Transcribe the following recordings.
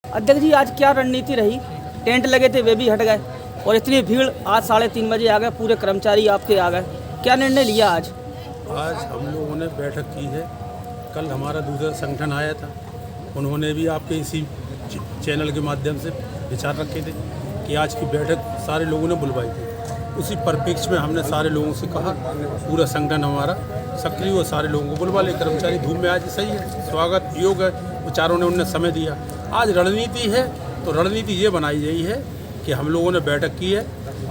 अध्यक्ष जी, आज क्या रणनीति रही? टेंट लगे थे वे भी हट गए और इतनी भीड़, आज 3:30 बजे आ गए, पूरे कर्मचारी आपके आ गए, क्या निर्णय लिया आज? आज हम लोगों ने बैठक की है। कल हमारा दूसरा संगठन आया था, उन्होंने भी आपके इसी चैनल के माध्यम से विचार रखे थे कि आज की बैठक सारे लोगों ने बुलवाई थी। उसी परिप्रेक्ष्य में हमने सारे लोगों से कहा, पूरा संगठन हमारा सक्रिय और सारे लोगों को बुलवा ले। कर्मचारी धूम में आज सही है, स्वागत योग है, विचारों ने उन्हें समय दिया। आज रणनीति है तो रणनीति ये बनाई गई है कि हम लोगों ने बैठक की है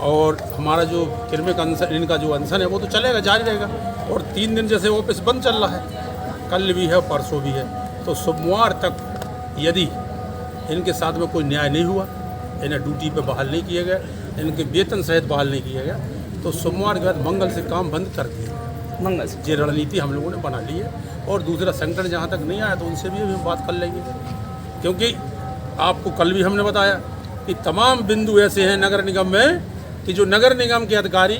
और हमारा जो कार्मिक अनशन, इनका जो अनशन है वो तो चलेगा, जारी रहेगा। और 3 दिन जैसे ऑफिस बंद चल रहा है, कल भी है परसों भी है, तो सोमवार तक यदि इनके साथ में कोई न्याय नहीं हुआ, इन्हें ड्यूटी पे बहाल नहीं किया गया, इनके वेतन सहित बहाल नहीं किया गया, तो सोमवार के बाद मंगल से काम बंद कर दिया। मंगल से ये रणनीति हम लोगों ने बना ली है। और दूसरा संगठन जहाँ तक नहीं आया तो उनसे भी हम बात कर लेंगे, क्योंकि आपको कल भी हमने बताया कि तमाम बिंदु ऐसे हैं नगर निगम में कि जो नगर निगम के अधिकारी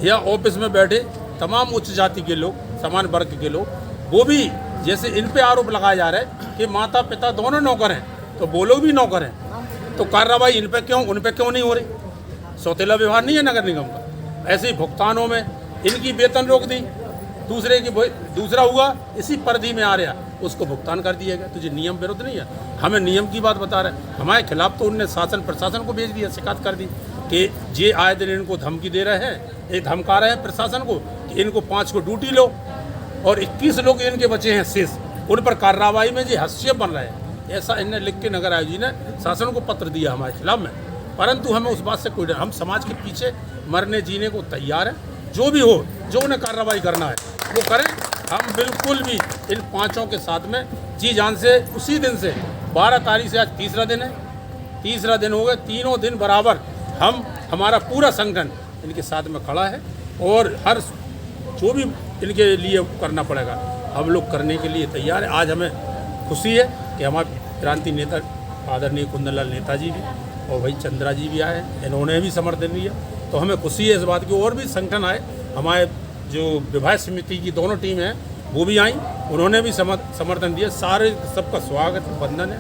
या ऑफिस में बैठे तमाम उच्च जाति के लोग, समान वर्ग के लोग, वो भी जैसे इन पे आरोप लगाया जा रहा है कि माता पिता दोनों नौकर हैं, तो वो लोग भी नौकर हैं, तो कार्रवाई इन पे क्यों, उन पे क्यों नहीं हो रही? सौतेला व्यवहार नहीं है नगर निगम का। ऐसे ही भुगतानों में इनकी वेतन रोक दी, दूसरे की दूसरा हुआ इसी परिधि में आ रहा, उसको भुगतान कर दिया गया। तुझे नियम विरुद्ध नहीं है, हमें नियम की बात बता रहे हैं। हमारे खिलाफ तो उनने शासन प्रशासन को भेज दिया, शिकायत कर दी कि ये आए दिन इनको धमकी दे रहे हैं, ये धमका रहे हैं प्रशासन को कि इनको 5 को ड्यूटी लो, और 21 लोग इनके बचे हैं शेष, उन पर कार्रवाई में ये हस्तक्षेप बन रहे हैं। ऐसा इन्हें लिख के नगर आयोजी ने शासन को पत्र दिया हमारे खिलाफ में। परंतु हमें उस बात से कोई डर, हम समाज के पीछे मरने जीने को तैयार हैं। जो भी हो, जो उन्हें कार्रवाई करना है वो करें। हम बिल्कुल भी इन 5 के साथ में जी जान से, उसी दिन से 12 तारीख से आज तीसरा दिन है, तीसरा दिन हो गया, तीनों दिन बराबर हम, हमारा पूरा संगठन इनके साथ में खड़ा है। और हर जो भी इनके लिए करना पड़ेगा हम लोग करने के लिए तैयार है। आज हमें खुशी है कि हमारे क्रांति नेता आदरणीय कुंदनलाल नेताजी भी और भाई चंद्रा जी भी आए हैं, इन्होंने भी समर्थन दिया, तो हमें खुशी है इस बात की। और भी संगठन आए, हमारे जो विभाग समिति की दोनों टीम हैं वो भी आई, उन्होंने भी समर्थन दिया। सारे सबका स्वागत वंदन है,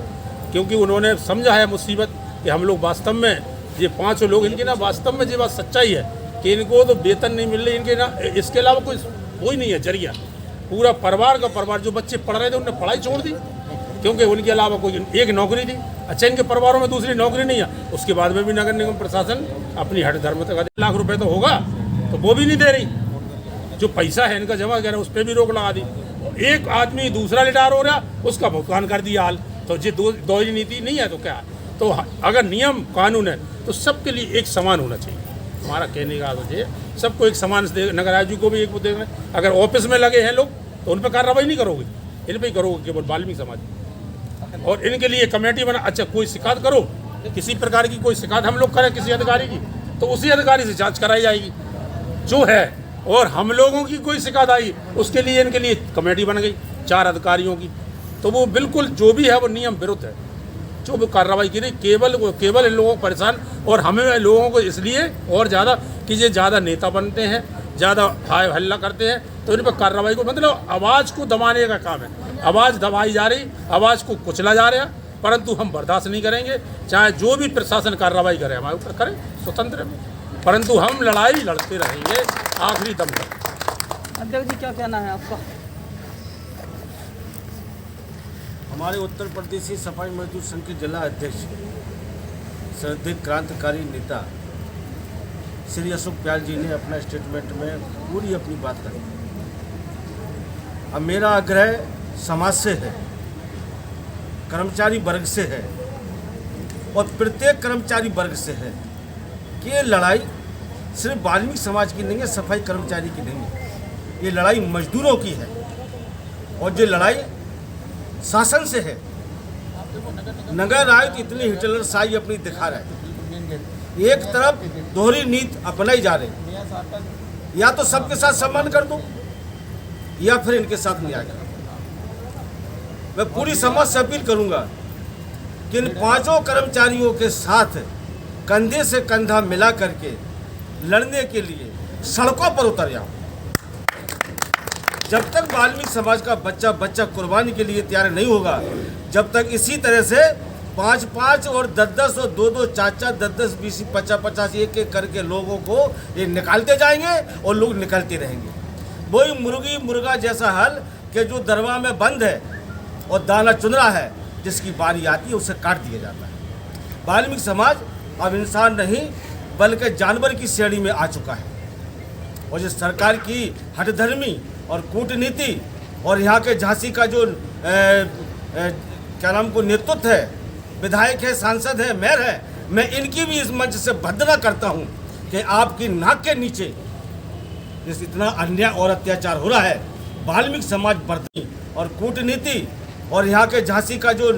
क्योंकि उन्होंने समझा है मुसीबत कि हम लोग वास्तव में ये 5 लोग, इनकी ना वास्तव में ये बात सच्चाई है कि इनको तो वेतन नहीं मिल रही, इनके ना इसके अलावा कोई नहीं है जरिया। पूरा परिवार का परिवार, जो बच्चे पढ़ रहे थे उन्होंने पढ़ाई छोड़ दी, क्योंकि उनके अलावा कोई एक नौकरी थी। अच्छा, इनके परिवारों में दूसरी नौकरी नहीं है, उसके बाद में भी नगर निगम प्रशासन अपनी हट धर्म तक 1 लाख रुपए तो होगा, तो वो भी नहीं दे रही। जो पैसा है इनका जमा कर, उस पर भी रोक लगा दी। एक आदमी दूसरा रिटायर हो रहा, उसका भुगतान कर दिया हाल। तो ये दो ही नीति नहीं है तो क्या? तो अगर नियम कानून है तो सबके लिए एक समान होना चाहिए। हमारा कहने का अर्थ है सबको एक समान नगर आयोजक को भी एक देख रहे। अगर ऑफिस में लगे हैं लोग तो उन पर कार्रवाई नहीं करोगे, इन पर ही करोगे केवल वाल्मीकि समाज। और इनके लिए कमेटी बना। अच्छा, कोई शिकायत करो, किसी प्रकार की कोई शिकायत हम लोग करें किसी अधिकारी की, तो उसी अधिकारी से जांच कराई जाएगी जो है। और हम लोगों की कोई शिकायत आई, उसके लिए इनके लिए कमेटी बन गई 4 अधिकारियों की, तो वो बिल्कुल जो भी है वो नियम विरुद्ध है, जो भी कार्रवाई की नहीं। केवल इन लोगों को परेशान, और हमें लोगों को इसलिए और ज़्यादा कि ये ज़्यादा नेता बनते हैं, ज़्यादा हाय हल्ला करते हैं, तो इन पर कार्रवाई को मतलब आवाज़ को दबाने का काम है। आवाज़ दबाई जा रही, आवाज़ को कुचला जा रहा, परंतु हम बर्दाश्त नहीं करेंगे। चाहे जो भी प्रशासन कार्रवाई करे हमारे ऊपर करें, स्वतंत्र में, परंतु हम लड़ाई लड़ते रहेंगे आखिरी दम तक। अध्यक्ष जी, क्या कहना है आपका? हमारे उत्तर प्रदेशी सफाई मजदूर संघ के जिला अध्यक्ष श्रद्धेय क्रांतिकारी नेता श्री अशोक प्याल जी ने अपना स्टेटमेंट में पूरी अपनी बात कही। अब मेरा आग्रह समाज से है, कर्मचारी वर्ग से है, और प्रत्येक कर्मचारी वर्ग से है कि ये लड़ाई सिर्फ वाल्मीकि समाज की नहीं है, सफाई कर्मचारी की नहीं है, ये लड़ाई मजदूरों की है। और ये लड़ाई शासन से है। नगर आयुक्त इतनी हिटलरशाही अपनी दिखा रहा है, एक तरफ दोहरी नीति अपनाई जा रही, या तो सबके साथ सम्मान कर दो या फिर इनके साथ न्याय करो। मैं पूरी समाज से अपील करूंगा कि इन 5 कर्मचारियों के साथ कंधे से कंधा मिला करके लड़ने के लिए सड़कों पर उतर जाओ। जब तक वाल्मीकि समाज का बच्चा कुर्बानी के लिए तैयार नहीं होगा, जब तक इसी तरह से 5-5 और 10-10 और 2-2 4-4 10-10 20 50-50 एक करके लोगों को ये निकालते जाएंगे और लोग निकलते रहेंगे। वही मुर्गी मुर्गा जैसा हाल कि जो दरवा में बंद है और दाना चुन रहा है, जिसकी बारी आती है उसे काट दिया जाता है। वाल्मीकि समाज अब इंसान नहीं बल्कि जानवर की श्रेणी में आ चुका है। और जो सरकार की हठधर्मी और कूटनीति और यहाँ के झांसी का जो क्या नाम को नेतृत्व है, विधायक है, सांसद है, मेयर है, मैं इनकी भी इस मंच से भर्त्सना करता हूँ कि आपकी नाक के नीचे जिस इतना अन्याय और अत्याचार हो रहा है, वाल्मीकि समाज बर्दाश्त और कूटनीति और यहाँ के झांसी का जो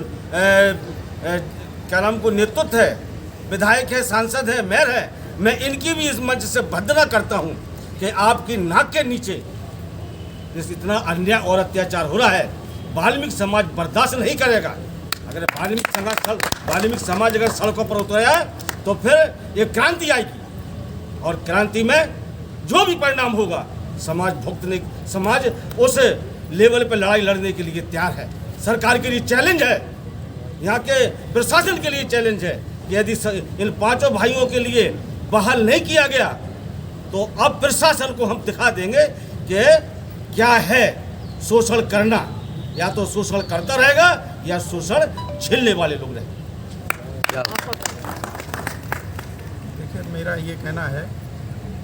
क्या नाम को नेतृत्व है, विधायक है, सांसद है, मेयर है, मैं इनकी भी इस मंच से भर्त्सना करता हूँ कि आपकी नाक के नीचे जिस इतना अन्याय और अत्याचार हो रहा है, वाल्मीकि समाज बर्दाश्त नहीं करेगा। अगर वाल्मीकि समाज अगर सड़कों पर उतरा है तो फिर एक क्रांति आएगी और क्रांति में जो भी परिणाम होगा समाज उस लेवल पर लड़ाई लड़ने के लिए तैयार है। सरकार के लिए चैलेंज है, यहाँ के प्रशासन के लिए चैलेंज है कि यदि इन 5 भाइयों के लिए बहाल नहीं किया गया तो अब प्रशासन को हम दिखा देंगे कि क्या है शोषण करना, या तो शोषण करता रहेगा या शोषण झेलने वाले लोग रहेंगे। देखिए, मेरा ये कहना है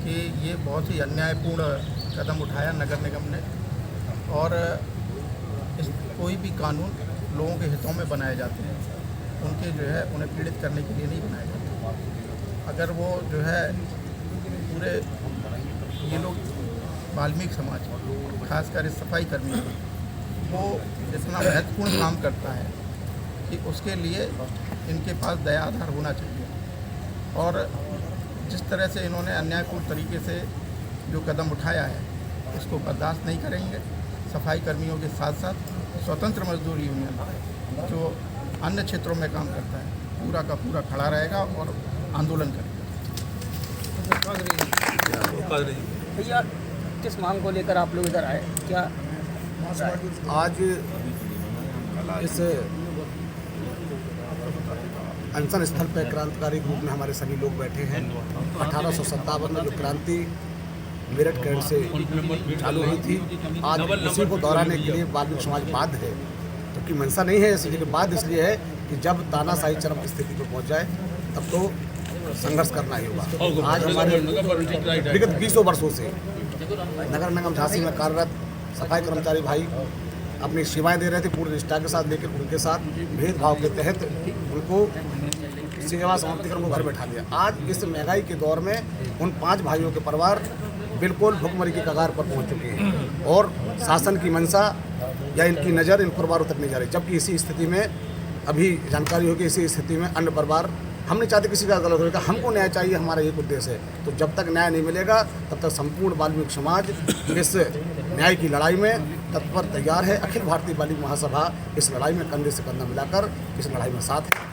कि ये बहुत ही अन्यायपूर्ण कदम उठाया नगर निगम ने, और कोई भी कानून लोगों के हितों में बनाए जाते हैं, उनके जो है उन्हें पीड़ित करने के लिए नहीं बनाए जाते। अगर वो जो है पूरे ये लोग वाल्मीकि समाज खासकर इस सफाई कर्मी वो इतना महत्वपूर्ण काम करता है कि उसके लिए इनके पास दया आधार होना चाहिए। और जिस तरह से इन्होंने अन्यायपूर्ण तरीके से जो कदम उठाया है उसको बर्दाश्त नहीं करेंगे। सफाई कर्मियों के साथ साथ स्वतंत्र मजदूर यूनियन जो अन्य क्षेत्रों में काम करता है पूरा का पूरा खड़ा रहेगा और आंदोलन करेगा। भैया, किस मांग को लेकर आप लोग इधर आए, क्या आज इस अनशन स्थल पर क्रांतिकारी ग्रुप में हमारे सभी लोग बैठे हैं। 1857 में जो क्रांति मेरठ कैंट से चालू हुई थी, आज उसी को दोहराने के लिए वाल्मीकि समाज बाध्य है। तो की मंशा नहीं है इसलिए, बाध्य इसलिए है कि जब तानाशाही चरम की स्थिति पर पहुंच जाए तब तो संघर्ष करना ही होगा। आज हमारे विगत 20 वर्षों से नगर निगम झांसी में कार्यरत सफाई कर्मचारी भाई अपनी सेवाएं दे रहे थे पूरी निष्ठा के साथ, लेकिन उनके साथ भेदभाव के तहत उनको सेवा समाप्ति कर उनको घर बैठा दिया। आज इस महंगाई के दौर में उन 5 भाइयों के परिवार बिल्कुल भुखमरी की कगार पर पहुंच चुके हैं और शासन की मंशा या इनकी नज़र इन परिवारों तक नहीं जा रही। जबकि इसी स्थिति में अभी जानकारी होगी, इसी स्थिति में अन्य परिवार हम नहीं चाहते किसी का गलत होगा, हमको न्याय चाहिए, हमारा एक उद्देश्य है। तो जब तक न्याय नहीं मिलेगा तब तक संपूर्ण वाल्मीकि समाज इस न्याय की लड़ाई में तत्पर तैयार है। अखिल भारतीय वाल्मीकि महासभा इस लड़ाई में कंधे से कंधा मिलाकर इस लड़ाई में साथ है।